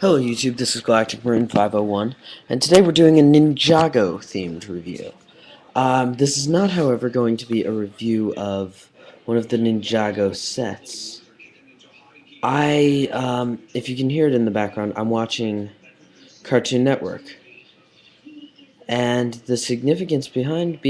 Hello YouTube, this is galacticmarine501, and today we're doing a Ninjago themed review. This is not, however, going to be a review of one of the Ninjago sets. If you can hear it in the background, I'm watching Cartoon Network. And the significance behind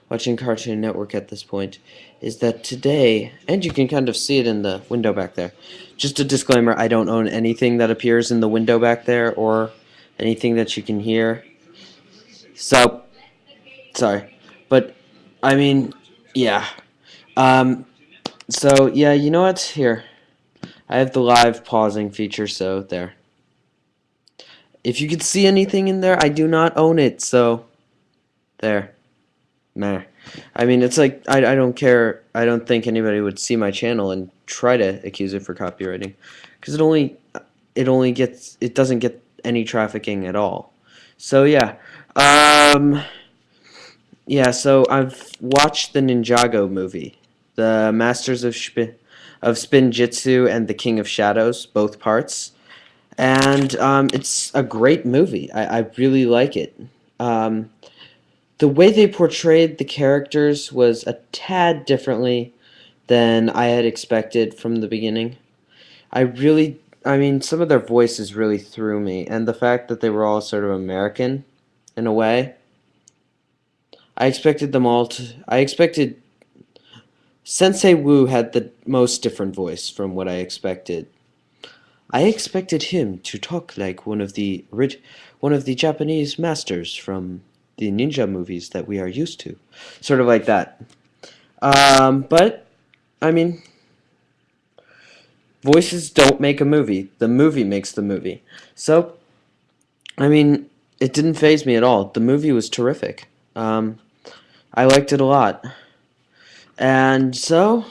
watching Cartoon Network at this point is that today, and you can kind of see it in the window back there. Just a disclaimer, I don't own anything that appears in the window back there or anything that you can hear. So, sorry. But, I mean, yeah. Yeah, you know what? Here. I have the live pausing feature, so there. If you could see anything in there, I do not own it, so there. Meh. I mean, it's like, I don't care. I don't think anybody would see my channel and try to accuse it for copywriting. Because it doesn't get any trafficking at all. So, yeah. Yeah, so I've watched the Ninjago movie. The Masters of Spin Jitsu and the King of Shadows, both parts. And it's a great movie. I really like it. Um, the way they portrayed the characters was a tad differently than I had expected from the beginning. I mean, some of their voices really threw me, and the fact that they were all sort of American, in a way. I expected Sensei Wu had the most different voice from what I expected. I expected him to talk like one of the Japanese masters from the ninja movies that we are used to, sort of like that. But I mean, voices don't make a movie. The movie makes the movie. So, I mean, it didn't faze me at all. The movie was terrific. I liked it a lot. And so,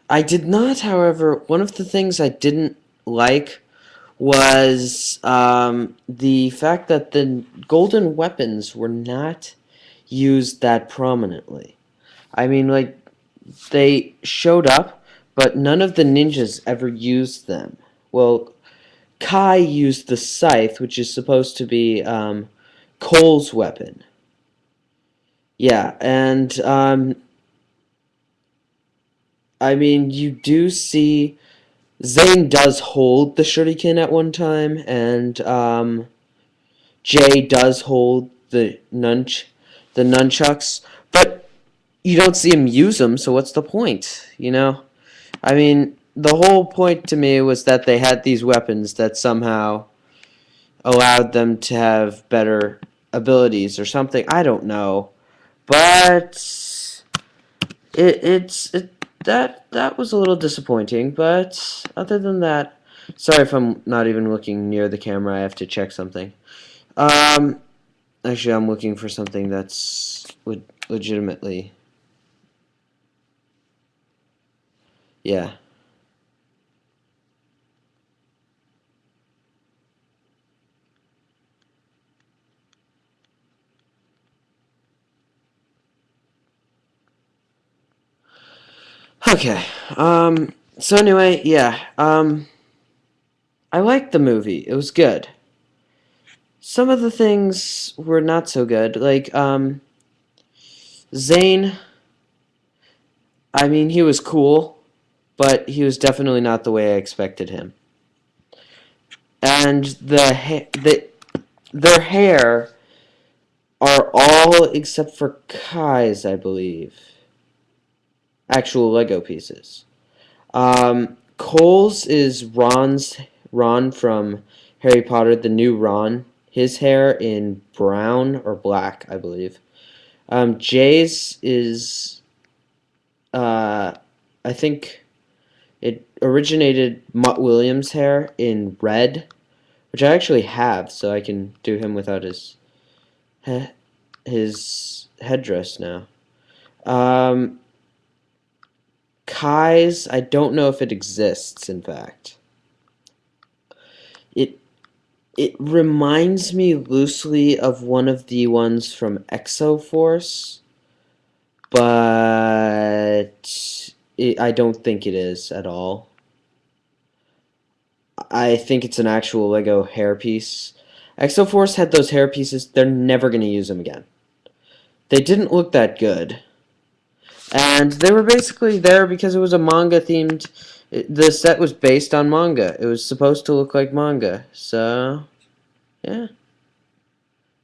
I did not, however, one of the things I didn't like was the fact that the golden weapons were not used that prominently. I mean, like, they showed up, but none of the ninjas ever used them. Well, Kai used the scythe, which is supposed to be Cole's weapon. Yeah, and I mean, you do see Zane does hold the shuriken at one time, and Jay does hold the nunchucks, but you don't see him use them. So what's the point? You know? I mean, the whole point to me was that they had these weapons that somehow allowed them to have better abilities or something. I don't know, but that was a little disappointing. But other than that, sorry if I'm not even looking near the camera. I have to check something. Um, Actually, I'm looking for something that's legitimately, yeah. Okay. So anyway, yeah. I liked the movie. It was good. Some of the things were not so good. Like, Zane, I mean, he was cool, but he was definitely not the way I expected him. And their hair are all except for Kai's, I believe, actual Lego pieces. Cole's is Ron from Harry Potter, the new Ron. His hair in brown or black, I believe. Jay's is, uh, I think it originated Mutt Williams' hair in red, which I actually have, so I can do him without his headdress now. Um, Kai's, I don't know if it exists, in fact. It It reminds me loosely of one of the ones from Exoforce, but I don't think it is at all. I think it's an actual Lego hairpiece. Exoforce had those hairpieces. They're never going to use them again. They didn't look that good. And they were basically there because it was a manga themed. The set was based on manga. It was supposed to look like manga. So, yeah.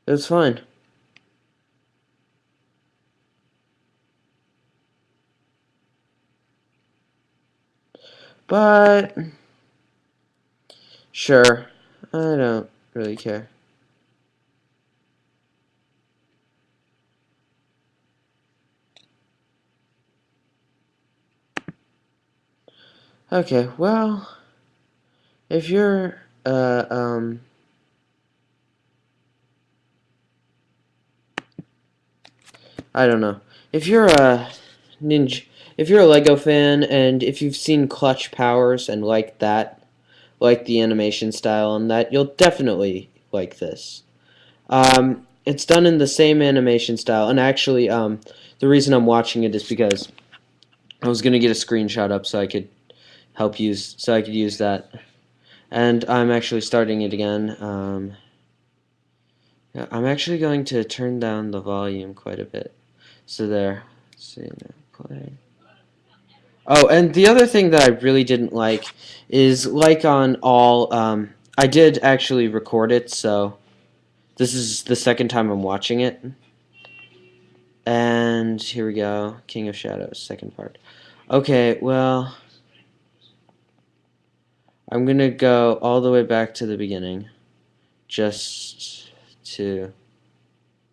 It was fine. But, sure. I don't really care. Okay, well, if you're, I don't know. If you're a if you're a Lego fan and if you've seen Clutch Powers and like that, like the animation style on that, you'll definitely like this. It's done in the same animation style, and actually, the reason I'm watching it is because I was gonna get a screenshot up so I could use that, and I'm actually starting it again. Yeah, I'm actually going to turn down the volume quite a bit. So there. Let's see now, play. Oh, and the other thing that I really didn't like is like on all. I did actually record it, so this is the second time I'm watching it. And here we go, King of Shadows, second part. Okay, well, I'm gonna go all the way back to the beginning, just to.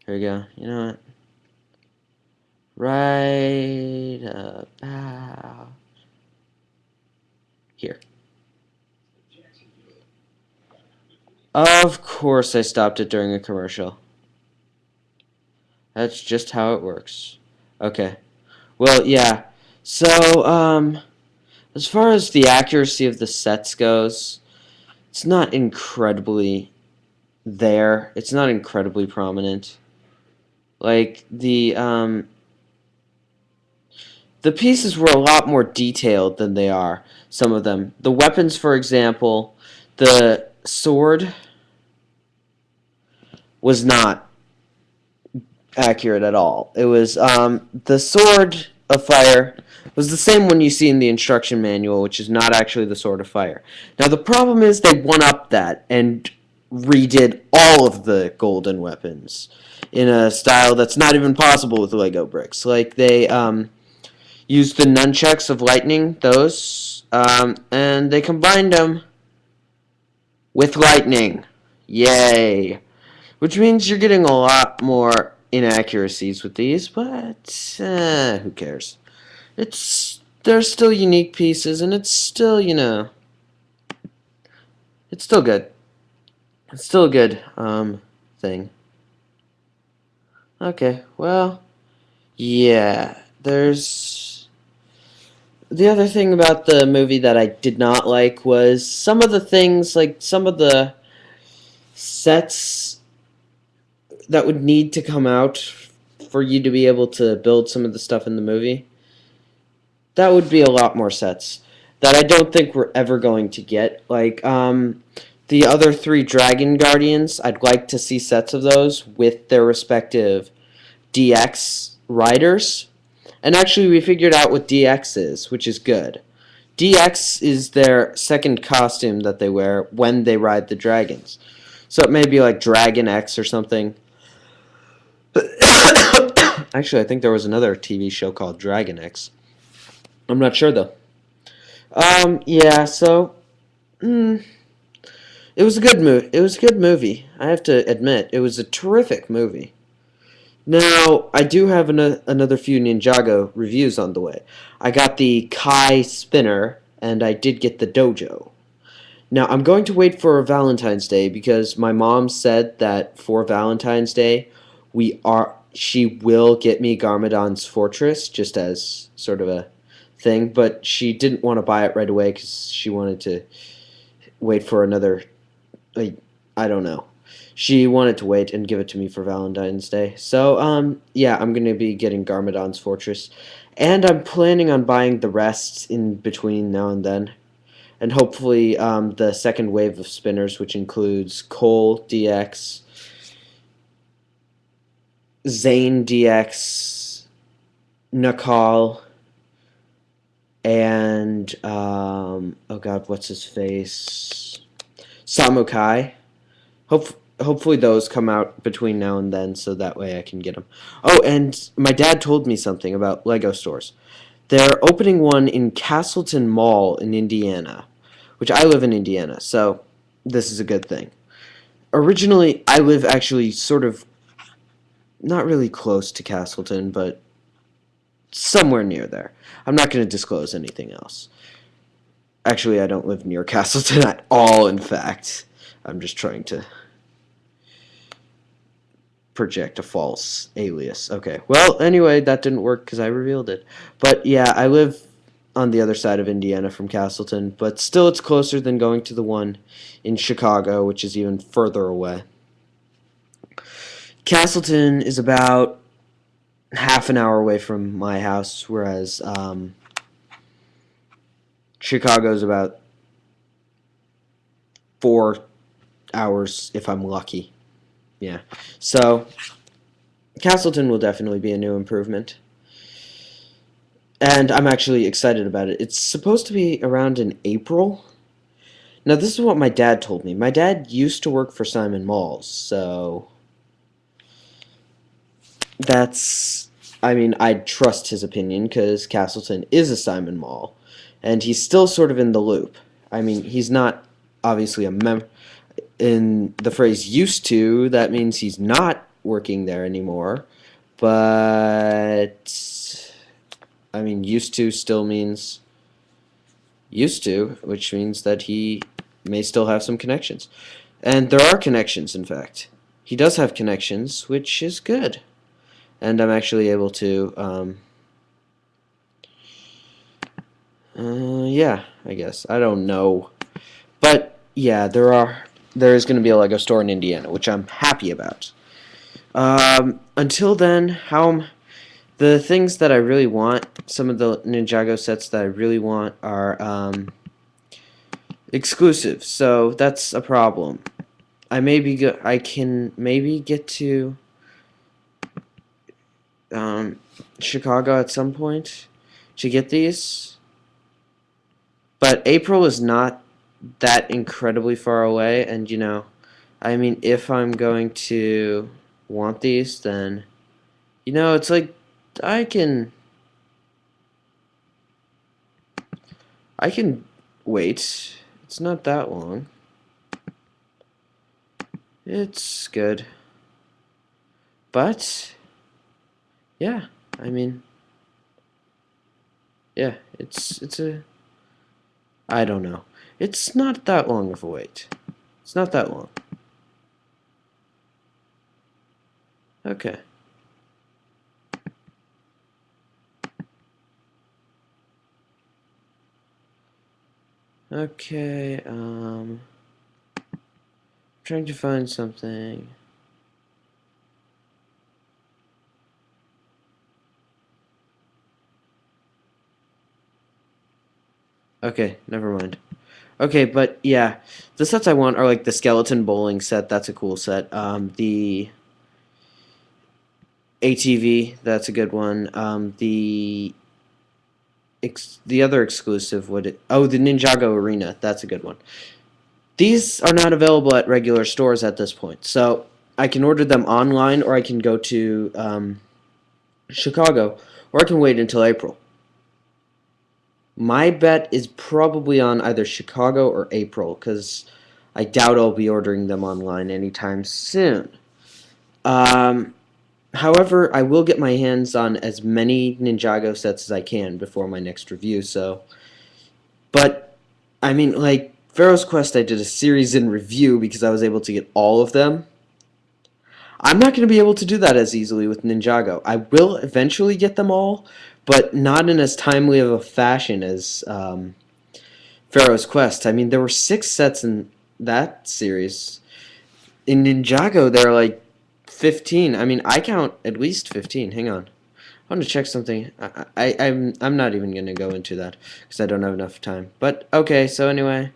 Here we go. You know what? Right about here. Of course I stopped it during a commercial. That's just how it works. Okay. Well, yeah. So, as far as the accuracy of the sets goes, it's not incredibly there. It's not incredibly prominent. Like, the pieces were a lot more detailed than they are, some of them. The weapons, for example, the sword was not accurate at all. It was the sword of fire was the same one you see in the instruction manual, which is not actually the sword of fire. Now the problem is they one-upped that and redid all of the golden weapons in a style that's not even possible with Lego bricks. Like they used the nunchucks of lightning, those, and they combined them with lightning. Yay! Which means you're getting a lot more inaccuracies with these, but who cares? They're still unique pieces, and it's still, it's still good. It's still a good thing. Okay, well, yeah. There's the other thing about the movie that I did not like was some of the things, like some of the sets that would need to come out for you to be able to build some of the stuff in the movie. That would be a lot more sets that I don't think we're ever going to get. Like, the other three Dragon Guardians, I'd like to see sets of those with their respective DX riders. And actually, we figured out what DX is, which is good. DX is their second costume that they wear when they ride the dragons. So it may be like Dragon X or something. Actually, I think there was another TV show called Dragon X. I'm not sure though. Yeah. So, it was a good movie. It was a good movie. I have to admit, it was a terrific movie. Now, I do have another few Ninjago reviews on the way. I got the Kai Spinner, and I did get the Dojo. Now, I'm going to wait for Valentine's Day because my mom said that for Valentine's Day, she will get me Garmadon's Fortress, just as sort of a thing, but she didn't want to buy it right away because she wanted to wait for another, like, I don't know. She wanted to wait and give it to me for Valentine's Day. So, yeah, I'm going to be getting Garmadon's Fortress. And I'm planning on buying the rest in between now and then. and hopefully the second wave of spinners, which includes Cole DX, Zane DX, Nakal, and oh god, what's his face? Samukai. Hopefully those come out between now and then, so that way I can get them. Oh, and my dad told me something about Lego stores. They're opening one in Castleton Mall in Indiana, which I live in Indiana, so this is a good thing. Originally, I live actually sort of not really close to Castleton, but somewhere near there. I'm not going to disclose anything else. Actually, I don't live near Castleton at all, in fact. I'm just trying to project a false alias. Okay, well, anyway, that didn't work because I revealed it. But yeah, I live on the other side of Indiana from Castleton, but still it's closer than going to the one in Chicago, which is even further away. Castleton is about half an hour away from my house, whereas Chicago is about 4 hours if I'm lucky. Yeah. So Castleton will definitely be a new improvement. And I'm actually excited about it. It's supposed to be around in April. Now, this is what my dad told me. My dad used to work for Simon Malls, so that's... I mean, I'd trust his opinion because Castleton is a Simon Mall, and he's still sort of in the loop. I mean, he's not obviously a member. In the phrase used to, that means he's not working there anymore, but I mean, used to still means used to, which means that he may still have some connections. And there are connections, in fact. He does have connections, which is good. And I'm actually able to, yeah, I guess. I don't know. But, yeah, there is going to be a Lego store in Indiana, which I'm happy about. Until then, the things that I really want, some of the Ninjago sets that I really want are exclusive, so that's a problem. I can maybe get to Chicago at some point to get these, but April is not that incredibly far away, and I mean, if I'm going to want these, then it's like I can wait. It's not that long. It's good. But yeah, I mean, yeah, it's a I don't know. It's not that long of a wait. It's not that long. Okay. Okay, trying to find something. Okay, never mind. Okay, but yeah, the sets I want are like the skeleton bowling set. That's a cool set. The ATV, that's a good one. The other exclusive, the Ninjago Arena, that's a good one. These are not available at regular stores at this point, so I can order them online, or I can go to Chicago, or I can wait until April. My bet is probably on either Chicago or April, because I doubt I'll be ordering them online anytime soon. However, I will get my hands on as many Ninjago sets as I can before my next review, so... But, I mean, like, Pharaoh's Quest I did a series in review because I was able to get all of them. I'm not going to be able to do that as easily with Ninjago. I will eventually get them all, but not in as timely of a fashion as Pharaoh's Quest. I mean, there were 6 sets in that series. In Ninjago, there are like 15. I mean, I count at least 15. Hang on. want to check something. I'm not even gonna go into that because I don't have enough time. But okay, so anyway,